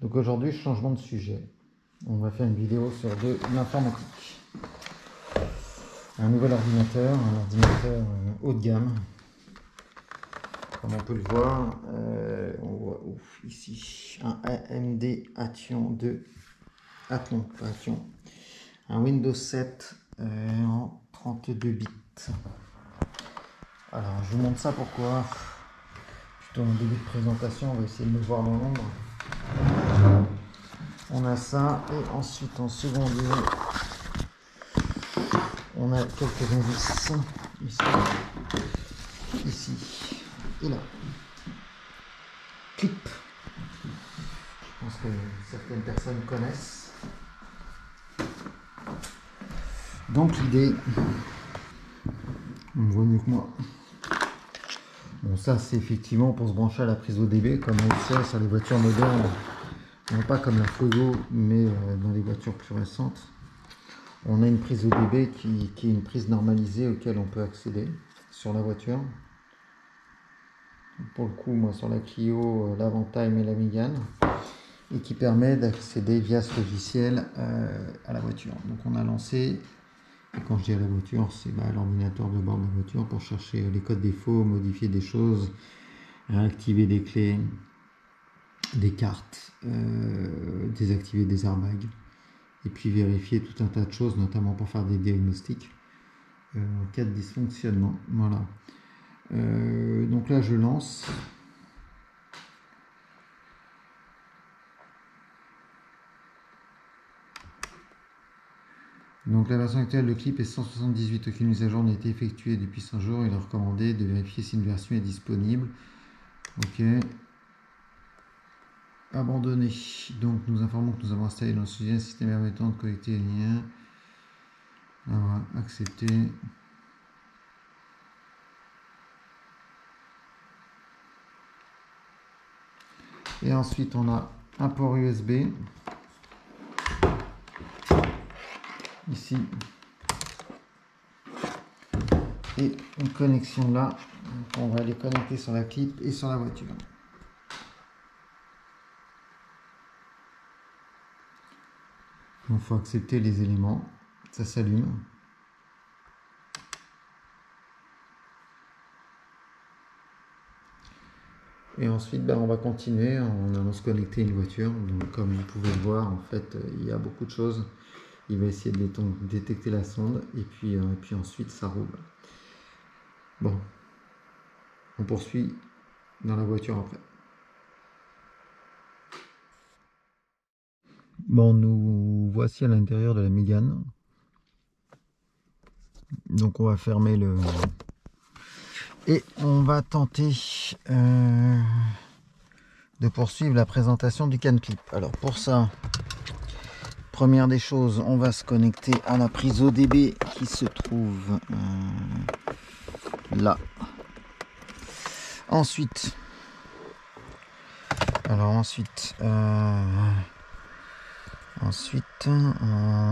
Donc aujourd'hui, changement de sujet. On va faire une vidéo sur de l'informatique. Un nouvel ordinateur, un ordinateur haut de gamme. Comme on peut le voir, on voit ici un AMD Athlon 2. Athlon, pas Athlon. Un Windows 7 en 32 bits. Alors je vous montre ça pourquoi. Plutôt en début de présentation, on va essayer de me voir dans l'ombre. On a ça et ensuite en second lieu, on a quelques indices ici et là. Clip. Je pense que certaines personnes connaissent. Donc l'idée, on voit mieux que moi. Bon, ça c'est effectivement pour se brancher à la prise ODB, comme on le sait sur les voitures modernes. Non pas comme la Fuego, mais dans les voitures plus récentes. On a une prise ODB qui est une prise normalisée auquel on peut accéder sur la voiture. Pour le coup, moi sur la Clio, l'Avantime et la Mégane. Et qui permet d'accéder via ce logiciel à la voiture. Donc on a lancé, et quand je dis à la voiture, c'est l'ordinateur de bord de la voiture pour chercher les codes défauts, modifier des choses, réactiver des clés, des cartes, désactiver des airbags, et puis vérifier tout un tas de choses, notamment pour faire des diagnostics en cas de dysfonctionnement. Voilà. Donc là je lance. Donc la version actuelle de Clip est 178. Aucune mise à jour n'a été effectuée depuis 5 jours. Il est recommandé de vérifier si une version est disponible. Ok. Abandonné. Donc nous informons que nous avons installé dans le sujet un système permettant de connecter les liens. Alors, accepter. Et ensuite on a un port USB. Ici. Et une connexion là. Donc on va les connecter sur la Clip et sur la voiture. Il faut accepter les éléments, ça s'allume. Et ensuite, on va continuer en allant se connecter à une voiture. Donc, comme vous pouvez le voir, en fait, il y a beaucoup de choses. Il va essayer de détecter la sonde et puis ensuite, ça roule. Bon, on poursuit dans la voiture après. Bon, nous voici à l'intérieur de la Mégane. Donc on va fermer le... Et on va tenter de poursuivre la présentation du CAN Clip. Alors pour ça, première des choses, on va se connecter à la prise ODB qui se trouve là. Ensuite, on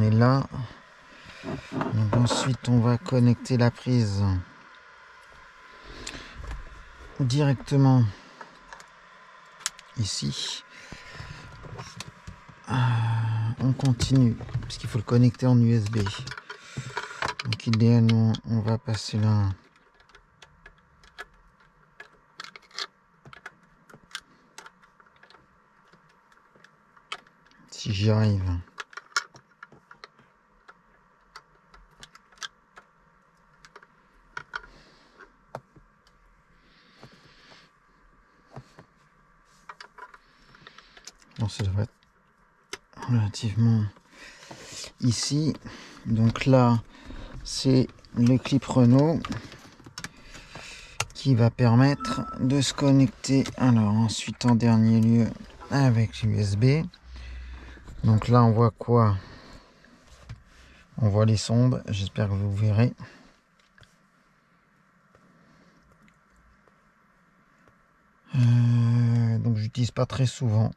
est là. Donc ensuite on va connecter la prise directement ici. On continue puisqu'il faut le connecter en USB. Donc idéalement on va passer là. Si j'y arrive. Bon, ça devrait être relativement ici. Donc là, c'est le clip Renault qui va permettre de se connecter. Alors ensuite, en dernier lieu, avec l'USB. Donc là, on voit quoi? On voit les sondes. J'espère que vous verrez. Donc j'utilise pas très souvent.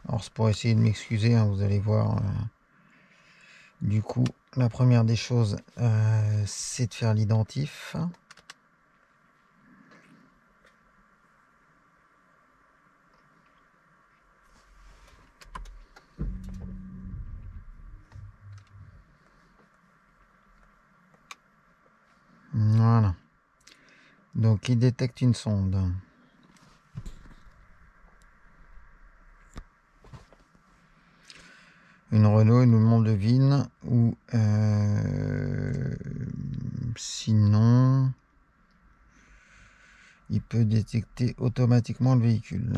Alors c'est pour essayer de m'excuser, hein, vous allez voir. Du coup, la première des choses, c'est de faire l'identif. Donc il détecte une sonde. Une Renault, une Mondevine ou sinon il peut détecter automatiquement le véhicule.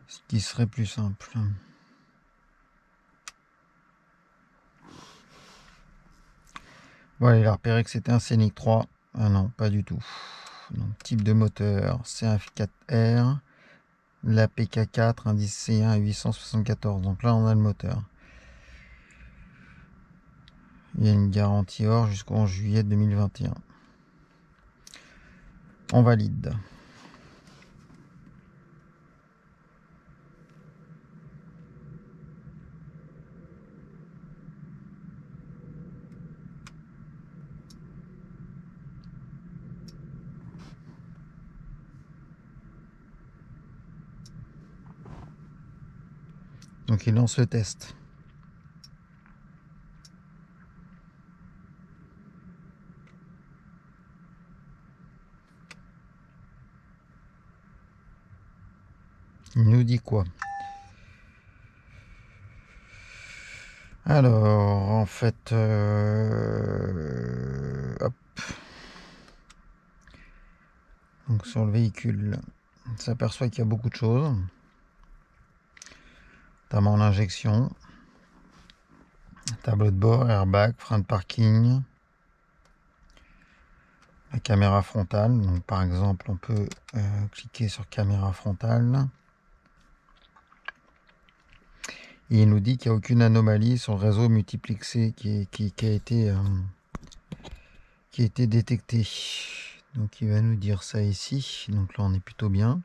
Ce qui serait plus simple. Voilà, il a repéré que c'était un Scénic 3. Ah non, pas du tout. Donc, type de moteur, C1F4R, la PK4, indice C1 à 874. Donc là, on a le moteur. Il y a une garantie hors jusqu'en juillet 2021. On valide. Donc il lance le test. Il nous dit quoi? Alors, en fait, hop. Donc sur le véhicule, on s'aperçoit qu'il y a beaucoup de choses, notamment l'injection, tableau de bord, airbag, frein de parking, la caméra frontale. Donc par exemple, on peut cliquer sur caméra frontale. Et il nous dit qu'il n'y a aucune anomalie sur le réseau multiplexé qui a été détecté. Donc il va nous dire ça ici. Donc là on est plutôt bien.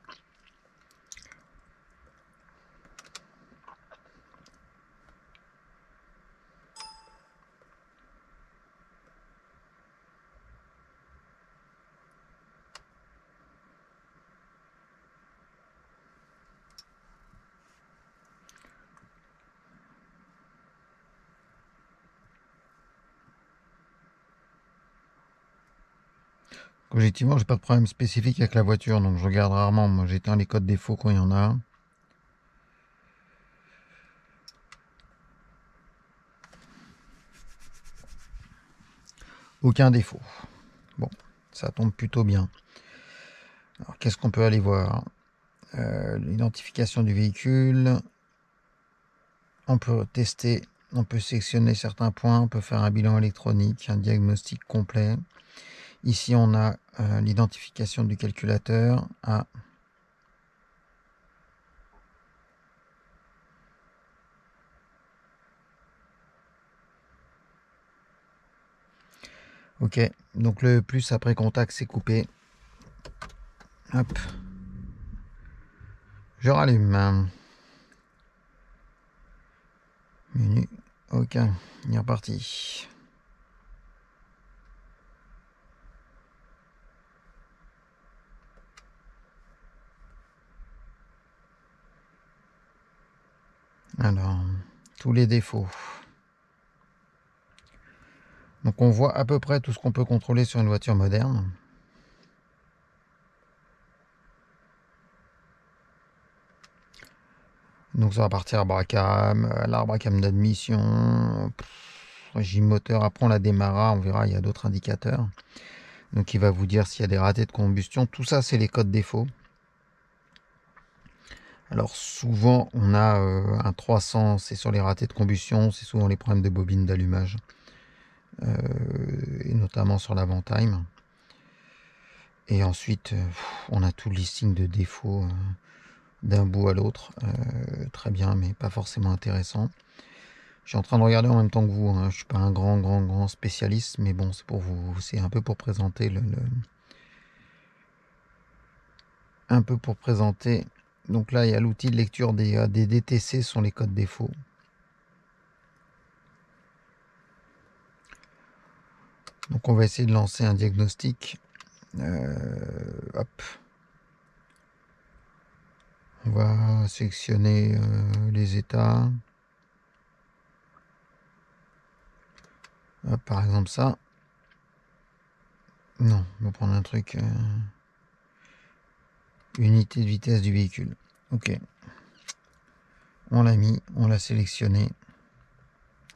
Objectivement, j'ai pas de problème spécifique avec la voiture, donc je regarde rarement. Moi, j'éteins les codes défauts quand il y en a. Aucun défaut. Bon, ça tombe plutôt bien. Alors, qu'est-ce qu'on peut aller voir? L'identification du véhicule. On peut tester, on peut sélectionner certains points, on peut faire un bilan électronique, un diagnostic complet. Ici, on a l'identification du calculateur. Ah. Ok, donc le plus après contact, c'est coupé. Hop. Je rallume. Menu. Ok, il est reparti. Alors, tous les défauts. Donc on voit à peu près tout ce qu'on peut contrôler sur une voiture moderne. Donc ça va partir à Bracam, l'arbre à cam d'admission, régime moteur. Après on la démarrera, on verra, il y a d'autres indicateurs. Donc il va vous dire s'il y a des ratés de combustion. Tout ça c'est les codes défauts. Alors souvent on a un 300, c'est sur les ratés de combustion, c'est souvent les problèmes de bobine d'allumage. Et notamment sur l'avant-time. Et ensuite on a tout le listing de défauts d'un bout à l'autre. Très bien, mais pas forcément intéressant. Je suis en train de regarder en même temps que vous. Hein. Je suis pas un grand spécialiste, mais bon, c'est pour vous, c'est un peu pour présenter un peu pour présenter. Donc là, il y a l'outil de lecture des DTC, sont les codes défauts. Donc on va essayer de lancer un diagnostic. Hop. On va sélectionner les états. Hop, par exemple ça. Non, on va prendre un truc. Unité de vitesse du véhicule. Ok. On l'a mis, on l'a sélectionné.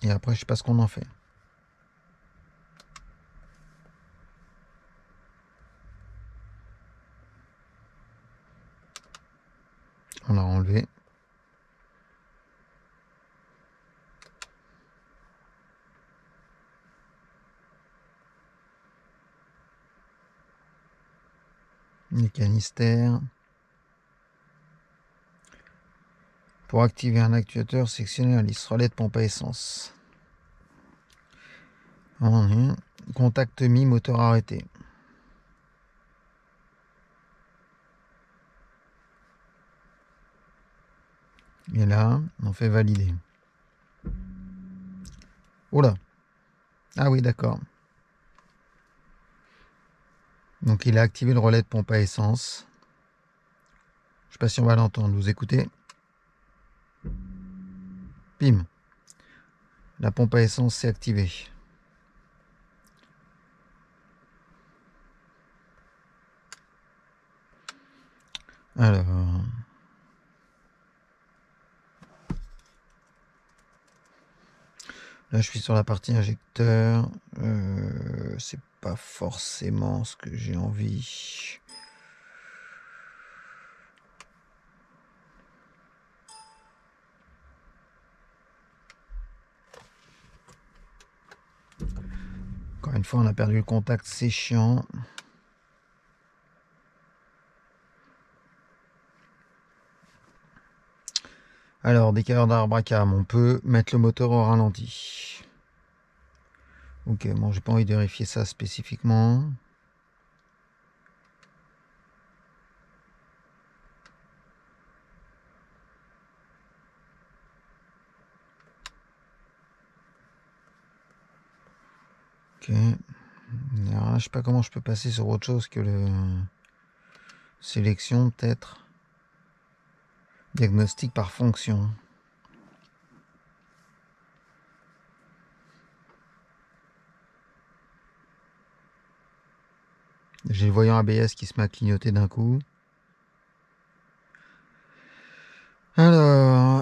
Et après, je sais pas ce qu'on en fait. On l'a enlevé. Les canistères. Pour activer un actuateur, sélectionnez la liste relais de pompe à essence. Contact mis, moteur arrêté. Et là, on fait valider. Oula. Ah oui, d'accord. Donc il a activé le relais de pompe à essence. Je sais pas si on va l'entendre. Vous écoutez? Bim. La pompe à essence s'est activée. Alors. Là, je suis sur la partie injecteur. C'est pas forcément ce que j'ai envie. Encore une fois, on a perdu le contact, c'est chiant. Alors, décaleur d'arbre à cam, on peut mettre le moteur au ralenti. Ok, bon, j'ai pas envie de vérifier ça spécifiquement. Ok. Alors là, je sais pas comment je peux passer sur autre chose que le sélection, peut-être. Diagnostic par fonction. J'ai le voyant ABS qui se met à clignoter d'un coup. Alors,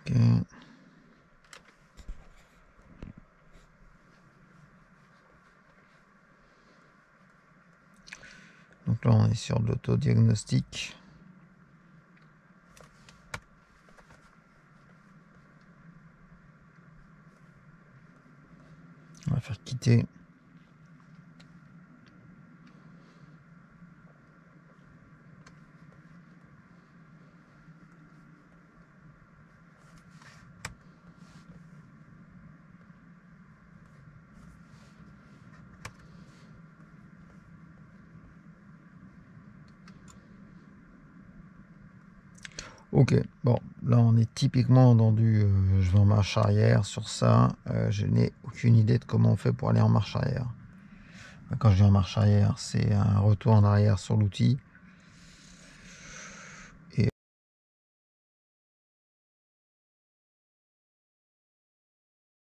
ok. Donc là, on est sur de l'autodiagnostic. On va faire quitter. Ok, bon, là on est typiquement dans du je vais en marche arrière sur ça. Je n'ai aucune idée de comment on fait pour aller en marche arrière. Quand je dis en marche arrière, c'est un retour en arrière sur l'outil. Et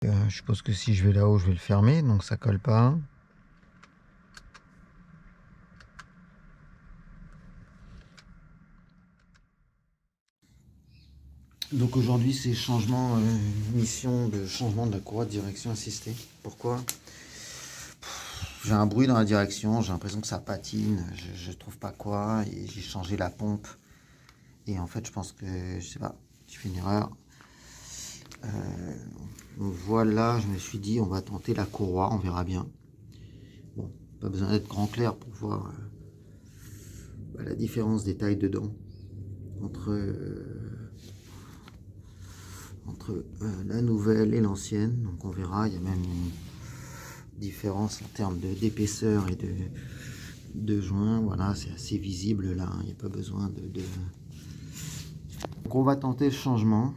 je suppose que si je vais là-haut, je vais le fermer, donc ça colle pas. Donc aujourd'hui c'est mission de changement de la courroie de direction assistée. Pourquoi? J'ai un bruit dans la direction, j'ai l'impression que ça patine, je trouve pas quoi, et j'ai changé la pompe. Et en fait, je pense que, je sais pas, j'ai fait une erreur. Donc voilà, je me suis dit, on va tenter la courroie, on verra bien. Bon, pas besoin d'être grand clair pour voir la différence des tailles dedans entre la nouvelle et l'ancienne. Donc on verra, il y a même une différence en termes d'épaisseur et de joints. Voilà, c'est assez visible là, il n'y a pas besoin de... Donc on va tenter le changement.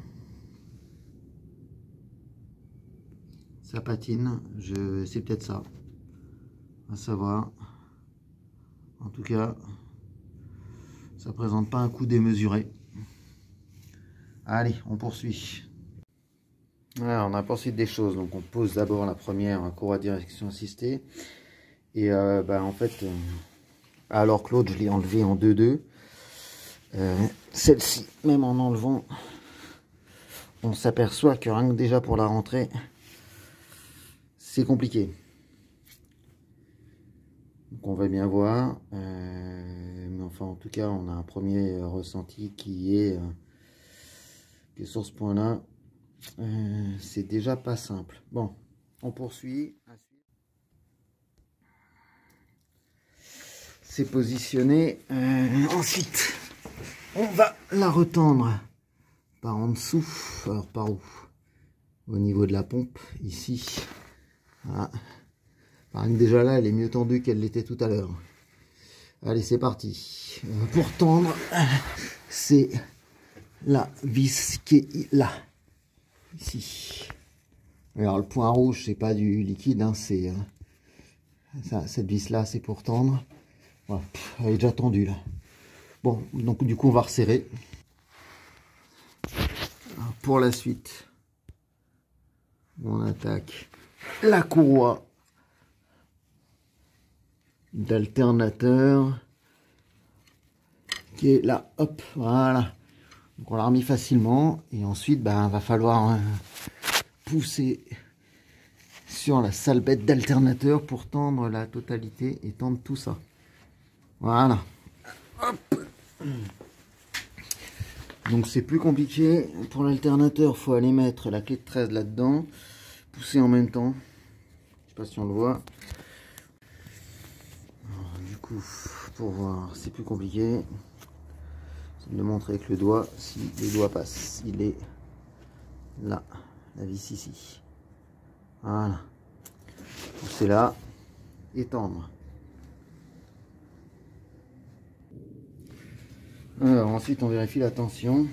Ça patine, c'est peut-être ça, à savoir. En tout cas, ça présente pas un coup démesuré. Allez, on poursuit. Voilà, on a poursuivi des choses. Donc on pose d'abord la première courroie de direction assistée. Et en fait, alors que l'autre, je l'ai enlevé en 2-2. Celle-ci, même en enlevant, on s'aperçoit que rien que déjà pour la rentrée, c'est compliqué. Donc on va bien voir. Mais enfin, en tout cas, on a un premier ressenti qui est que sur ce point-là, c'est déjà pas simple. Bon, on poursuit. C'est positionné. Ensuite, on va la retendre par en dessous. Alors par où? Au niveau de la pompe, ici. Voilà. Déjà là, elle est mieux tendue qu'elle l'était tout à l'heure. Allez, c'est parti. Pour tendre, c'est la vis qui est là. Ici. Alors le point rouge, c'est pas du liquide, hein, c'est cette vis là, c'est pour tendre. Voilà, elle est déjà tendue là. Bon, donc du coup on va resserrer. Alors, pour la suite, on attaque la courroie d'alternateur qui est là. Hop, voilà. Donc on l'a remis facilement et ensuite va falloir pousser sur la sale bête d'alternateur pour tendre la totalité et tendre tout ça. Voilà. Hop. Donc c'est plus compliqué. Pour l'alternateur, il faut aller mettre la clé de 13 là-dedans, pousser en même temps. Je sais pas si on le voit. Alors, du coup, pour voir, c'est plus compliqué. C'est de montrer avec le doigt si le doigt passe. Il est là, la vis ici. Voilà. Pousser là et tendre. Alors ensuite on vérifie la tension.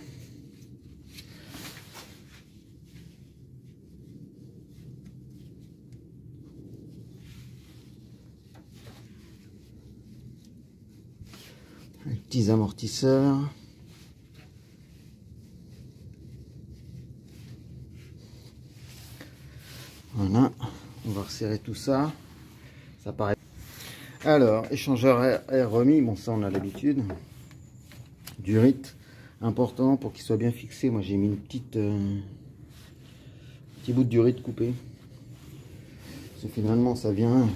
Les petits amortisseurs. Voilà, on va resserrer tout ça. Ça paraît. Alors, échangeur air remis, bon ça on a l'habitude. Durite, important pour qu'il soit bien fixé. Moi j'ai mis une petite petit bout de durite coupé. Parce que finalement ça vient.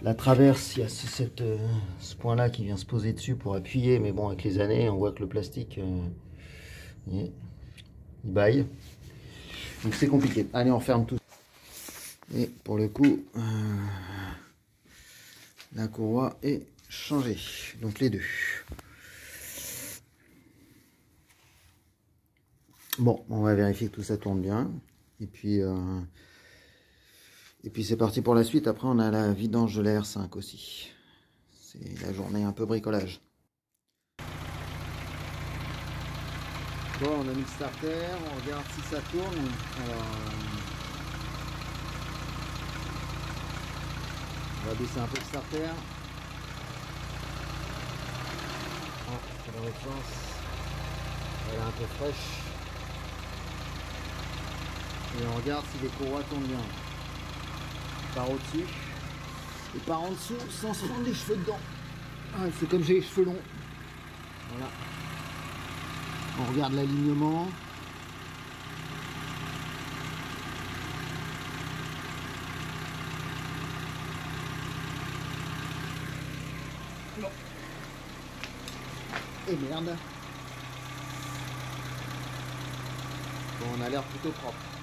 La traverse, il y a ce point là qui vient se poser dessus pour appuyer, mais bon avec les années on voit que le plastique il baille. Donc c'est compliqué. Allez, on ferme tout. Et pour le coup, la courroie est changée. Donc les deux. Bon, on va vérifier que tout ça tourne bien. Et puis c'est parti pour la suite. Après, on a la vidange de la R5 aussi. C'est la journée un peu bricolage. Bon, on a mis le starter. On regarde si ça tourne. Alors, on va baisser un peu le starter. Ah, c'est dans l'autre sens. Elle est un peu fraîche. Et on regarde si les courroies tournent bien. Par au-dessus. Et par en dessous sans se prendre les cheveux dedans. Ah, c'est comme j'ai les cheveux longs. Voilà. On regarde l'alignement. Et merde. Bon, on a l'air plutôt propre.